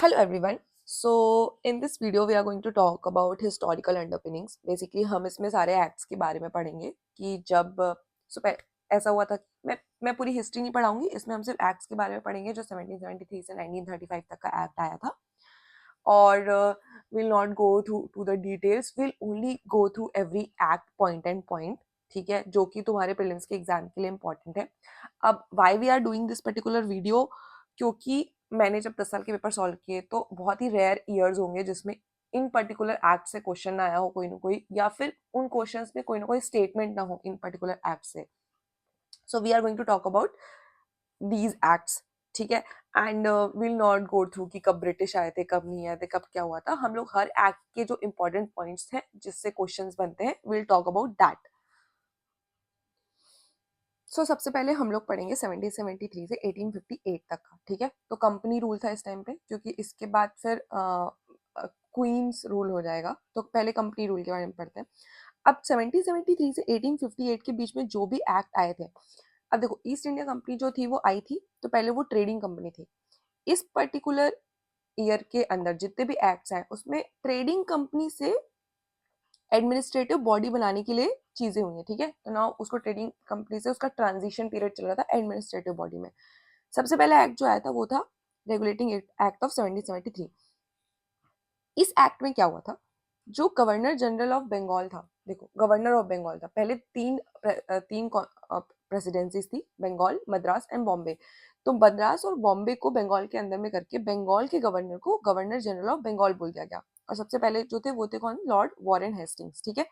Hello everyone. So in this video we are going to talk about historical underpinnings. Basically हम इसमें सारे acts के बारे में पढ़ेंगे कि जब ऐसा हुआ था। मैं पूरी हिस्ट्री नहीं पढ़ाऊंगी, इसमें हम सिर्फ एक्ट्स के बारे में पढ़ेंगे जो 1773 से 1935 तक का एक्ट आया था। और will not go through to the details, will only go through every act point and point, ठीक है, जो कि तुम्हारे प्रीलिम्स के एग्जाम के लिए इंपॉर्टेंट है। अब why we are doing this particular video, क्योंकि मैंने जब 10 साल के पेपर सॉल्व किए तो बहुत ही रेयर ईयर्स होंगे जिसमें इन पर्टिकुलर एक्ट से क्वेश्चन ना आया हो कोई ना कोई, या फिर उन क्वेश्चंस में कोई ना कोई स्टेटमेंट ना हो इन पर्टिकुलर एक्ट से। So we are going to talk about these acts, ठीक है। And will not go through कि कब ब्रिटिश आए थे, कब नहीं आए थे, कब क्या हुआ था। हम लोग हर एक्ट के जो इंपॉर्टेंट पॉइंट्स हैं जिससे क्वेश्चंस बनते हैं, विल टॉक अबाउट दैट। सो सबसे पहले हम लोग पढ़ेंगे 1773 से 1858 तक का, ठीक है। तो कंपनी रूल था इस टाइम पे, क्योंकि इसके बाद फिर क्वींस रूल हो जाएगा, तो पहले कंपनी रूल के बारे में पढ़ते हैं। अब 1773 से 1858 के बीच में जो भी एक्ट आए थे, अब देखो ईस्ट इंडिया कंपनी जो थी वो आई थी, तो पहले वो ट्रेडिंग कंपनी थी। इस पर्टिकुलर ईयर के अंदर जितने भी एक्ट्स आए उसमें ट्रेडिंग कंपनी से एडमिनिस्ट्रेटिव बॉडी बनाने के लिए चीजें हुई हैं, ठीक है। तो ना उसको ट्रेडिंग कंपनी से उसका ट्रांजिशन पीरियड चल रहा था एडमिनिस्ट्रेटिव बॉडी में। सबसे पहला एक्ट जो आया था वो था रेगुलेटिंग एक्ट ऑफ 1773। इस एक्ट में क्या हुआ था, जो गवर्नर जनरल ऑफ बंगाल था, देखो गवर्नर ऑफ बंगाल था, पहले तीन प्रेसिडेंसीज थी, बंगाल, मद्रास एंड बॉम्बे। तो मद्रास और बॉम्बे को बंगाल के अंदर में करके बंगाल के गवर्नर को गवर्नर जनरल ऑफ बंगाल बोल दिया गया। और सबसे पहले जो थे वो थे कौन, लॉर्ड वॉरेन हेस्टिंग्स, ठीक है।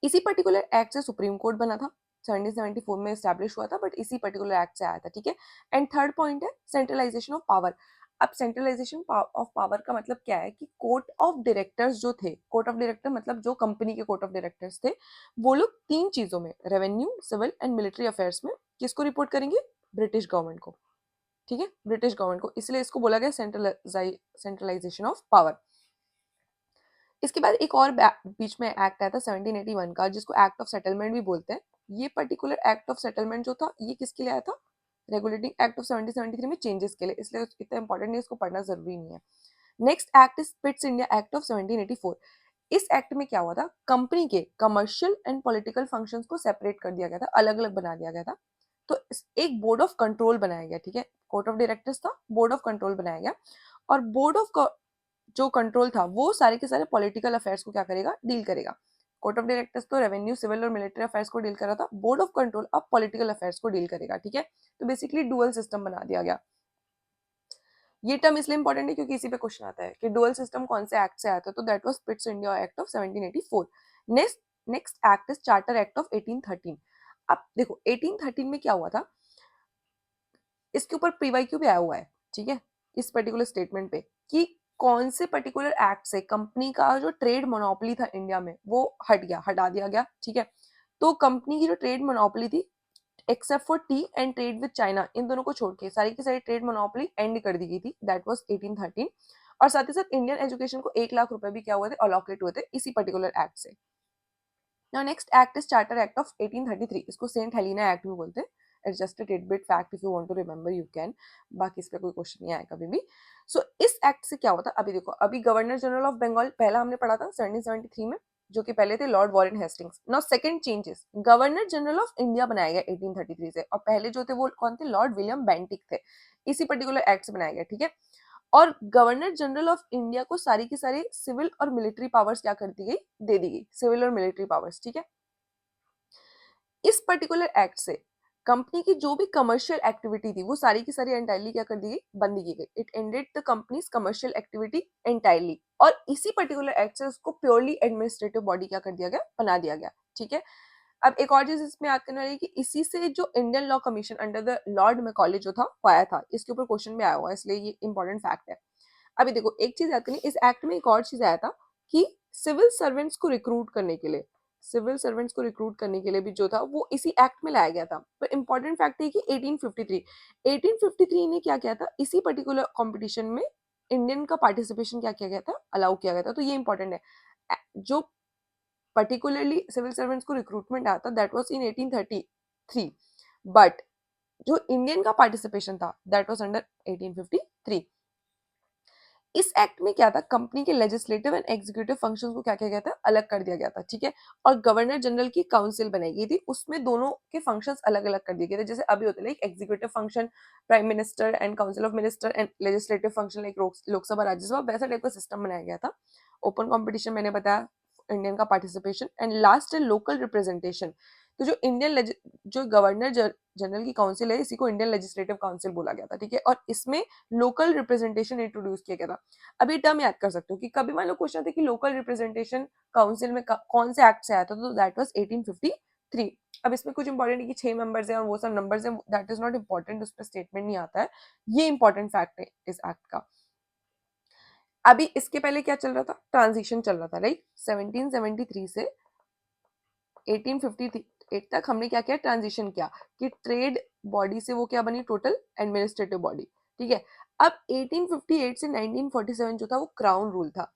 इसी पर्टिकुलर एक्ट से सुप्रीम कोर्ट बना था, 1774 में स्टैब्लिश हुआ था, बट इसी पर्टिकुलर एक्ट से आया था, ठीक है। एंड थर्ड पॉइंट है सेंट्रलाइजेशन ऑफ पावर। अब सेंट्रलाइजेशन ऑफ पावर का मतलब क्या है कि कोर्ट ऑफ डायरेक्टर्स जो थे, कोर्ट ऑफ डायरेक्टर मतलब जो कंपनी के कोर्ट ऑफ डायरेक्टर्स थे, वो लोग तीन चीजों में, revenue, civil and military affairs में किसको रिपोर्ट करेंगे, ब्रिटिश गवर्नमेंट को, ठीक है, ब्रिटिश गवर्नमेंट को। इसलिए इसको बोला गया सेंट्रलाइजेशन ऑफ पावर। इसके बाद एक और बीच में एक्ट आया था 1781 का, जिसको एक्ट ऑफ सेटलमेंट भी बोलते हैं। ये पर्टिकुलर एक्ट ऑफ सेटलमेंट जो था ये किसके लिए आया था, रेगुलेटिंग एक्ट ऑफ 1773 में चेंजेस के लिए, इसलिए इतना इंपॉर्टेंट नहीं, इसको पढ़ना जरूरी नहीं है। Next act is Pitt's India act of 1784। इस एक्ट में क्या हुआ था, कंपनी के कमर्शियल एंड पॉलिटिकल फंक्शंस को सेपरेट कर दिया गया था, अलग अलग बना दिया गया था। तो एक बोर्ड ऑफ कंट्रोल बनाया गया, ठीक है, कोर्ट ऑफ डायरेक्टर्स था, बोर्ड ऑफ कंट्रोल बनाया गया। और बोर्ड ऑफ जो कंट्रोल था वो सारे के सारे पॉलिटिकल अफेयर्स को क्या करेगा, डील करेगा। कोर्ट ऑफ डायरेक्टर्स तो रेवेन्यू, सिविल और मिलिट्री अफेयर्स को डील कर रहा था, बोर्ड ऑफ कंट्रोल अब पॉलिटिकल अफेयर्स को डील करेगा, ठीक है। तो बेसिकली डुअल सिस्टम बना दिया गया। ये टर्म इसलिए इंपॉर्टेंट है क्योंकि इसी पे क्वेश्चन आता है कि डुअल सिस्टम कौन से एक्ट से आता है, तो that was Pitt's India act of 1784। Next next act is charter act of 1813। अब देखो 1813 में क्या हुआ था, इसके ऊपर पीवाईक्यू भी आया हुआ है, ठीक है, इस पर्टिकुलर स्टेटमेंट पे, कि कौन से पर्टिकुलर एक्ट से कंपनी का जो ट्रेड मोनोपोली था इंडिया में वो हटा दिया गया, ठीक है। तो कंपनी की जो ट्रेड मोनोपोली थी, except for tea and trade with China, इन दोनों को छोड़ के सारी की सारी ट्रेड मोनोपोली एंड कर दी गई थी, दैट वाज 1813। और साथ ही साथ इंडियन एजुकेशन को 1 लाख रुपए भी क्या हुए थे, अलॉकेट हुए थे इसी पर्टिकुलर एक्ट से। Now next act is Charter Act of 1833. इसको सेंट हेलिना एक्ट भी बोलते हैं। It's just a tidbit fact, if you want to remember you can. बाकी इस पे कोई क्वेश्चन नहीं आया कभी भी। इस एक्ट से क्या होता, अभी देखो, अभी गवर्नर जनरल ऑफ बंगाल पहला हमने पढ़ा था 1773 में, जो कि पहले थे Lord Warren Hastings. Now second changes, governor general of India बनाया गया 1833 से, और पहले जो थे वो कौन थे, लॉर्ड विलियम बेंटिक थे, इसी पर्टिकुलर एक्ट से बनाया गया, ठीक है। और गवर्नर जनरल ऑफ इंडिया को सारी की सारी सिविल और मिलिट्री पावर्स क्या कर दी गई, दे दी गई, सिविल और मिलिट्री पावर्स, ठीक है। इस पर्टिकुलर एक्ट से कंपनी की जो भी कमर्शियल एक्टिविटी थी वो सारी की सारी एंटायरली क्या कर दी गई, बंद की गई। It ended the companies commercial activity entirely. और इसी पर्टिकुलर एक्ट से उसको प्योरली एडमिनिस्ट्रेटिव बॉडी क्या कर दिया गया, बना दिया गया, ठीक है। अब एक और चीज इसमें याद करने वाली कि इसी से जो Indian law commission under the Lord Macaulay जो था वो आया था, इसके ऊपर क्वेश्चन भी आया हुआ है, इसलिए ये इंपॉर्टेंट फैक्ट है। अभी देखो एक चीज याद करनी, इस एक्ट में एक और चीज आया था कि सिविल सर्वेंट्स को रिक्रूट करने के लिए, सिविल सर्वेंट्स को रिक्रूट करने के लिए भी जो था वो इसी एक्ट में लाया गया था। पर इंपॉर्टेंट फैक्ट है कि 1853 ने क्या किया था, इसी पर्टिकुलर कंपटीशन में इंडियन का पार्टिसिपेशन क्या किया गया था, अलाउ किया गया था। तो ये इंपॉर्टेंट है, जो पर्टिकुलरली सिविल सर्वेंट्स को रिक्रूटमेंट आया था दैट वाज इन 1833, बट जो इंडियन का पार्टिसिपेशन था दैट वाज अंडर 1853। इस एक्ट में क्या था, कंपनी के लेजिस्लेटिव एंड एग्जीक्यूटिव फंक्शंस को क्या किया गया था, अलग कर दिया गया था, ठीक है। और गवर्नर जनरल की काउंसिल बनाई गई थी, उसमें दोनों के फंक्शंस अलग अलग कर दिए गए थे। जैसे अभी होते like executive function prime minister and council of minister and legislative function like Lok Sabha Rajya Sabha, वैसा टाइप का सिस्टम बनाया गया था। ओपन कॉम्पिटिशन मैंने बताया, इंडियन का पार्टिसिपेशन, एंड लास्ट है लोकल रिप्रेजेंटेशन। तो जो जो गवर्नर जनरल की काउंसिल है, इसी को इंडियन लेजिस्लेटिव काउंसिल बोला गया था, ठीक है। और इसमें लोकल रिप्रेजेंटेशन इंट्रोड्यूस किया गया था। अब ये टर्म याद कर सकते हो कि कभी मान लो क्वेश्चन आता है कि लोकल रिप्रेजेंटेशन काउंसिल में कौन से एक्ट से आया था, तो दैट वाज 1853। अब इसमें कुछ इंपॉर्टेंट है कि 6 मेंबर्स हैं और वो सब नंबर्स हैं, दैट इज नॉट इंपॉर्टेंट, उस पर स्टेटमेंट नहीं आता है। ये इंपॉर्टेंट फैक्ट है इस एक्ट का। अभी इसके पहले क्या चल रहा था, ट्रांजिशन चल रहा था, राइट। 1773 से 1858 तक हमने क्या किया, ट्रांजिशन किया कि ट्रेड बॉडी से वो क्या बनी, टोटल एडमिनिस्ट्रेटिव बॉडी, ठीक है। अब 1858 से 1947 जो था वो क्राउन रूल था।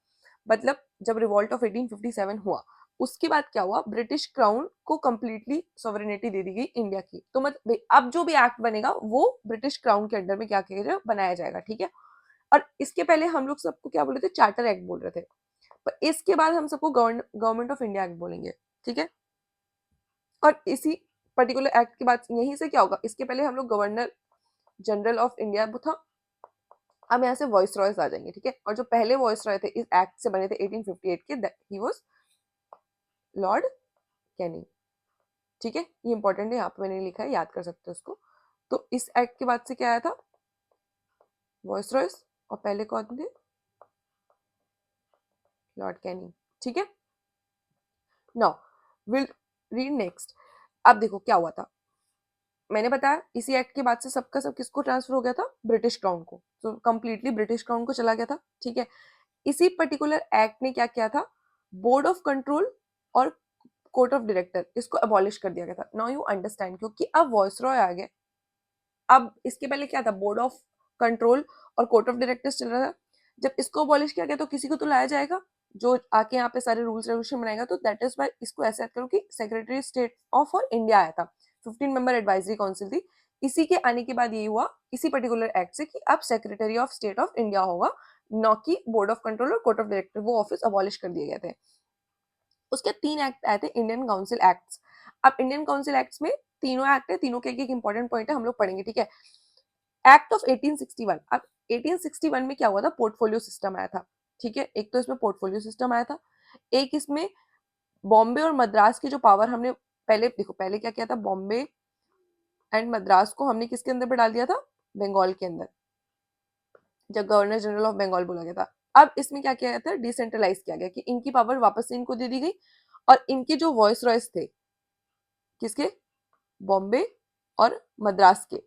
मतलब जब रिवॉल्ट ऑफ 1857 हुआ, उसके बाद क्या हुआ, ब्रिटिश क्राउन को कंप्लीटली सॉवरेनिटी दे दी गई इंडिया की। तो मतलब अब जो भी एक्ट बनेगा वो ब्रिटिश क्राउन के अंडर में क्या किया जाए, बनाया जाएगा, ठीक है। और इसके पहले हम लोग सबको क्या बोल रहे थे, चार्टर एक्ट बोल रहे थे, पर इसके बाद हम सबको गवर्नमेंट ऑफ इंडिया एक्ट बोलेंगे, ठीक है। और इसी पर्टिकुलर एक्ट के बाद यहीं से क्या होगा, इसके पहले हम लोग गवर्नर जनरल ऑफ इंडिया था, अब यहाँ से वॉइस रॉयस आ जाएंगे, ठीक है। और जो पहले वॉइस रॉय थे इस एक्ट से बने थे 1858 के, ही वाज लॉर्ड कैनिंग, ठीक है। ये इंपॉर्टेंट है, यहाँ पे मैंने लिखा है, याद कर सकते हो उसको। तो इस एक्ट के बाद से क्या आया था, वॉइस रॉयस, और पहले कौन थे, लॉर्ड कैनिंग, ठीक है। Now will read next. अब देखो क्या हुआ था, मैंने बताया इसी एक्ट के बाद से सबका सब किसको ट्रांसफर हो गया था, ब्रिटिश क्राउन को। तो कंप्लीटली ब्रिटिश क्राउन को चला गया था, ठीक है। इसी पर्टिकुलर एक्ट ने क्या किया था, बोर्ड ऑफ कंट्रोल और कोर्ट ऑफ डायरेक्टर, इसको अबॉलिश कर दिया गया था। नाउ यू अंडरस्टैंड, क्योंकि अब वॉइस रॉय आ गए। अब इसके पहले क्या था, बोर्ड ऑफ कंट्रोल और कोर्ट ऑफ डायरेक्टर्स चल रहा था। जब इसको अबॉलिश किया गया तो किसी को तो लाया जाएगा जो आके यहाँ पे सारे रूल्स रेगुलेशन बनाएगा। तो दैट इज वाई इसको ऐसे याद करो कि सेक्रेटरी स्टेट ऑफ और इंडिया आया था, 15 मेंबर एडवाइजरी काउंसिल थी। इसी के आने के बाद ये हुआ, इसी पर्टिकुलर एक्ट से, कि अब secretary of state of India होगा, न कि बोर्ड ऑफ कंट्रोल और कोर्ट ऑफ डायरेक्टर, वो ऑफिस अबॉलिश कर दिए गए थे। उसके 3 एक्ट आए थे, इंडियन काउंसिल एक्ट्स। अब इंडियन काउंसिल एक्ट्स में तीनों एक्ट है, तीनों के एक इंपॉर्टेंट पॉइंट है, हम लोग पढ़ेंगे, ठीक है। Act of 1861। अब 1861 में क्या हुआ था, पोर्टफोलियो सिस्टम आया था, ठीक है। एक तो इसमें पोर्टफोलियो सिस्टम आया था, एक इसमें बॉम्बे और मद्रास की जो पावर हमने पहले देखो, पहले क्या किया था, बॉम्बे एंड मद्रास को हमने किसके अंदर पे डाल दिया था, बंगाल के अंदर, जब गवर्नर जनरल ऑफ बंगाल बोला गया था। अब इसमें क्या किया गया था, डिसेंट्रलाइज किया गया कि इनकी पावर वापस से इनको दे दी गई। और इनके जो वॉइस रॉयस थे, किसके, बॉम्बे और मद्रास के,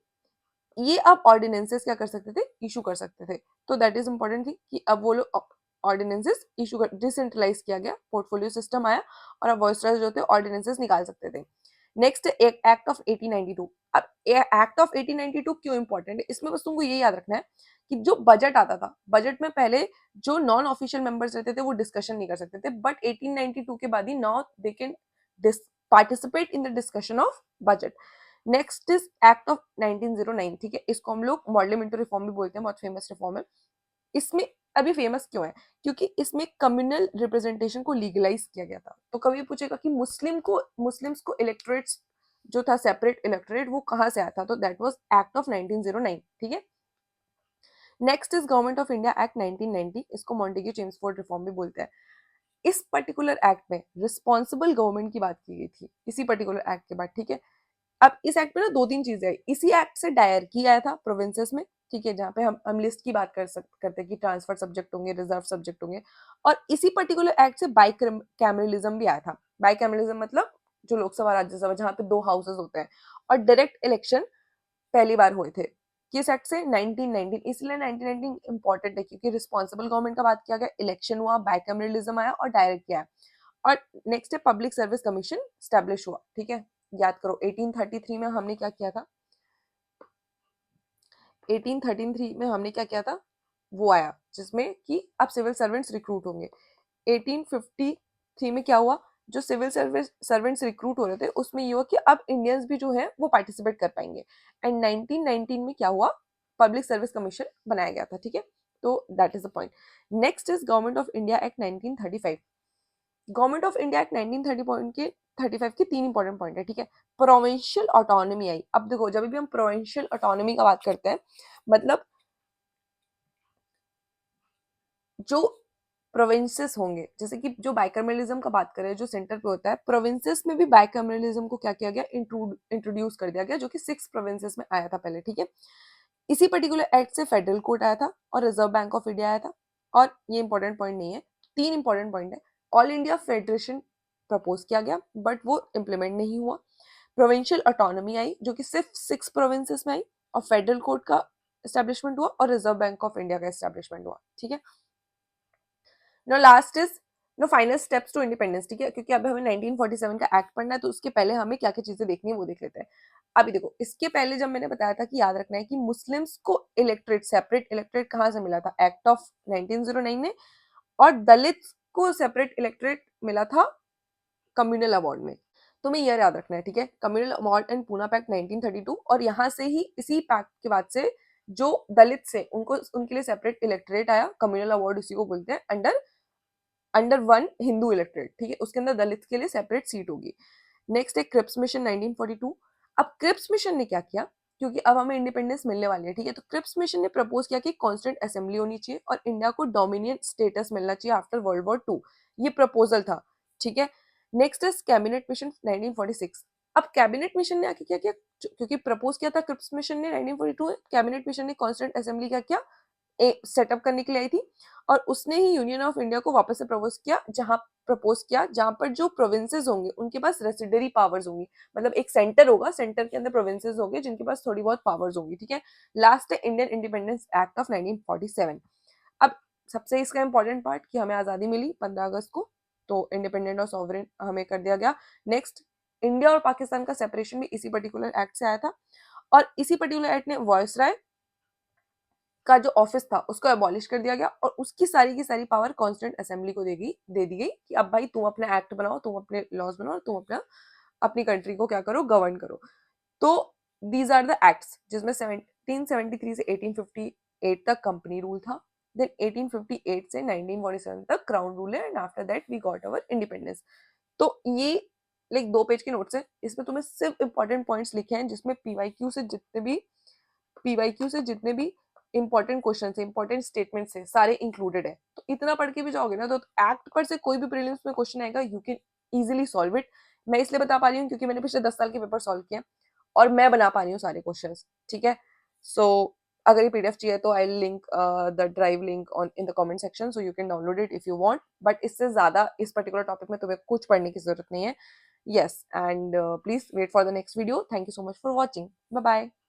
ये अब ऑर्डिनेंसेस क्या कर सकते थे, इशू कर सकते थे। तो दैट इज इंपॉर्टेंट थी कि अब वो लोग ऑर्डिनेंसेस इशू कर, डिसेंट्रलाइज किया गया, पोर्टफोलियो सिस्टम आया, और अब वॉइसरॉयज जो थे ऑर्डिनेंसेस निकाल सकते थे। नेक्स्ट एक एक्ट ऑफ 1892। अब एक्ट ऑफ 1892 क्यों इंपॉर्टेंट है, इसमें बस तुमको ये याद रखना है कि जो बजट आता था, बजट में पहले जो नॉन ऑफिशियल मेंबर्स रहते थे वो डिस्कशन नहीं कर सकते थे, बट 1892 के बाद ही now they can participate in the discussion of budget. Next is act of 1909, ठीक है। इसको हम लोग मॉडलिमेंटो रिफॉर्म भी बोलते हैं, बहुत फेमस रिफॉर्म है। इसमें अभी फेमस क्यों है, क्योंकि इसमें कम्युनल रिप्रेजेंटेशन को लीगलाइज किया गया था। तो कभी पूछेगा कि मुस्लिम्स को इलेक्टोरेट्स जो था, सेपरेट इलेक्टोरेट, वो कहाँ से आया था, तो दैट वाज एक्ट ऑफ 1909, ठीक है। Next is government of India act 1990, इसको मॉन्टेग्यू चेम्सफोर्ड रिफॉर्म भी बोलते हैं। इस पर्टिकुलर एक्ट में रिस्पॉन्सिबल गवर्नमेंट की बात की गई थी, इसी पर्टिकुलर एक्ट के बाद, ठीक है। अब इस एक्ट में ना दो तीन चीजें आई, इसी एक्ट से डायर किया था प्रोविंसेस में, ठीक है, जहाँ पे हम लिस्ट की बात करते हैं कि ट्रांसफर सब्जेक्ट होंगे, रिजर्व सब्जेक्ट होंगे। और इसी पर्टिकुलर एक्ट से बाई कैमरलिज्म भी आया था। बाई कैमरलिज्म मतलब जो लोकसभा राज्यसभा, जहाँ पे 2 हाउसेस होते हैं, और डायरेक्ट इलेक्शन पहली बार हुए थे किस एक्ट से, 1919। इसलिए 1919 इंपॉर्टेंट है क्योंकि रिस्पॉन्सिबल गवर्नमेंट का बात किया गया, इलेक्शन हुआ, बाइकैमरलिज्म आया और डायरेक्ट किया है। और नेक्स्ट है पब्लिक सर्विस कमीशन स्टैब्लिश हुआ, ठीक है। याद करो 1833 में हमने क्या किया था, 1833 में हमने क्या किया था, वो आया जिसमें कि अब सिविल सर्वेंट्स रिक्रूट होंगे। 1853 में क्या हुआ, जो सिविल सर्वेंट्स रिक्रूट हो रहे थे उसमें ये हुआ कि अब इंडियंस भी जो है वो पार्टिसिपेट कर पाएंगे। एंड 1919 में क्या हुआ, पब्लिक सर्विस कमीशन बनाया गया था, ठीक है। तो that is the point. Next is government of India act 1935. Government of India act 1930 point के 35 के 3 इंपॉर्टेंट पॉइंट है, ठीक है. प्रोविंशियल ऑटोनॉमी आई. अब देखो जब भी हम प्रोविंशियल ऑटोनॉमी का बात करते हैं, मतलब जो प्रोविंसेस होंगे, जैसे कि जो बाइकर्मलिज्म का बात करें जो सेंटर पे होता है, प्रोविंसेस में भी बाइकर्मलिज्म को क्या किया गया, इंट्रोड्यूस कर दिया गया, जो कि 6 प्रोविंसेस में आया था पहले, ठीक है. इसी पर्टिकुलर एक्ट से फेडरल कोर्ट आया था और रिजर्व बैंक ऑफ इंडिया आया था. और ये इंपॉर्टेंट पॉइंट नहीं है, 3 इंपॉर्टेंट पॉइंट है. ऑल इंडिया फेडरेशन प्रपोज किया गया बट वो इम्प्लीमेंट नहीं हुआ. प्रोविंशियल ऑटोनॉमी आई जो कि सिर्फ 6 प्रोविंसेस में आई, और फेडरल कोर्ट का एस्टेब्लिशमेंट हुआ और रिजर्व बैंक ऑफ इंडिया का एस्टेब्लिशमेंट हुआ, ठीक है. No last is no final steps to independence, ठीक है, क्योंकि अभी हमें 1947 का एक्ट पढ़ना है, तो उसके पहले हमें क्या क्या चीजें देखनी है वो देख लेते हैं. अभी देखो इसके पहले जब मैंने बताया था कि याद रखना है कि मुस्लिम्स को इलेक्ट्रेट, सेपरेट इलेक्ट्रेट कहाँ से मिला था, एक्ट ऑफ 1909 में, और दलित को सेपरेट इलेक्ट्रेट मिला था कम्युनल अवार्ड में. तुम्हें यह याद रखना है, ठीक है. Communal award and Poona pact 1932, और यहाँ से ही इसी पैक्ट के बाद से जो दलित से उनको उनके लिए सेपरेट इलेक्ट्रेट आया, कम्युनल अवार्ड उसी को बोलते हैं, अंडर वन हिंदू इलेक्ट्रेट, ठीक है. उसके अंदर दलित के लिए सेपरेट सीट होगी. नेक्स्ट है क्रिप्स मिशन 1942. अब क्रिप्स मिशन ने क्या किया, क्योंकि अब हमें इंडिपेंडेंस मिलने वाली है, ठीक है, तो क्रिप्स मिशन ने प्रपोज किया कि कॉन्स्टेंट असेंबली होनी चाहिए और इंडिया को डोमिनियन स्टेटस मिलना चाहिए आफ्टर वर्ल्ड वॉर 2. ये प्रपोजल था, ठीक है. Next is cabinet mission 1946. अब कैबिनेट मिशन ने आके क्या किया, क्योंकि प्रपोज किया था क्रिप्स मिशन ने 1942 में, कैबिनेट मिशन ने कॉन्स्टेंट असेंबली क्या किया, सेटअप करने के लिए आई थी, और उसने ही यूनियन ऑफ इंडिया को वापस से प्रपोज किया जहां पर जो प्रोविंसेस होंगे उनके पास रेसिडरी पावर्स होंगी, मतलब एक सेंटर होगा, सेंटर के अंदर प्रोविंसेस होंगे जिनके पास थोड़ी बहुत पावर्स होंगी, ठीक है. लास्ट है इंडियन इंडिपेंडेंस एक्ट ऑफ 1947. अब सबसे इसका इंपॉर्टेंट पार्ट कि हमें आजादी मिली 15 अगस्त को, तो इंडिपेंडेंट और सॉवरेन हमें कर दिया गया. नेक्स्ट, इंडिया और पाकिस्तान का सेपरेशन भी इसी पर्टिकुलर एक्ट से आया था, और इसी पर्टिकुलर एक्ट ने वॉयसराय का जो ऑफिस था उसको अबॉलिश कर दिया गया, और उसकी सारी की सारी पावर कॉन्स्टेंट असेंबली को दे दी गई कि अब भाई तुम अपना एक्ट बनाओ, तुम अपने लॉज बनाओ, तुम अपनी कंट्री को क्या करो, गवर्न करो. तो दीज आर द एक्ट्स जिसमें 1773 से 1858 तक कंपनी रूल था. देन 1858 से 1947 तक क्राउन रूल है, and after that we got our independence. तो ये लाइक 2 पेज के नोट्स है, इसमें तुम्हें सिर्फ इंपॉर्टेंट पॉइंट्स लिखे हैं जिसमें पीवाईक्यू से जितने भी इंपॉर्टेंट क्वेश्चन है, इंपॉर्टेंट स्टेटमेंट्स है, सारे इंक्लूडेड है. तो इतना पढ़ के भी जाओगे ना, तो एक्ट पर से कोई भी प्रीलिम्स में क्वेश्चन आएगा, you can easily solve it. मैं इसलिए बता पा रही हूँ क्योंकि मैंने पिछले 10 साल के पेपर सॉल्व किए और मैं बना पा रही हूँ सारे क्वेश्चन, ठीक है. सो अगर ये पीडीएफ चाहिए तो I link the drive link on in the comment section, so you can download it if you want. But इससे ज्यादा इस पर्टिकुलर टॉपिक में तुम्हें कुछ पढ़ने की जरूरत नहीं है. Yes, and please wait for the next video. Thank you so much for watching. Bye bye.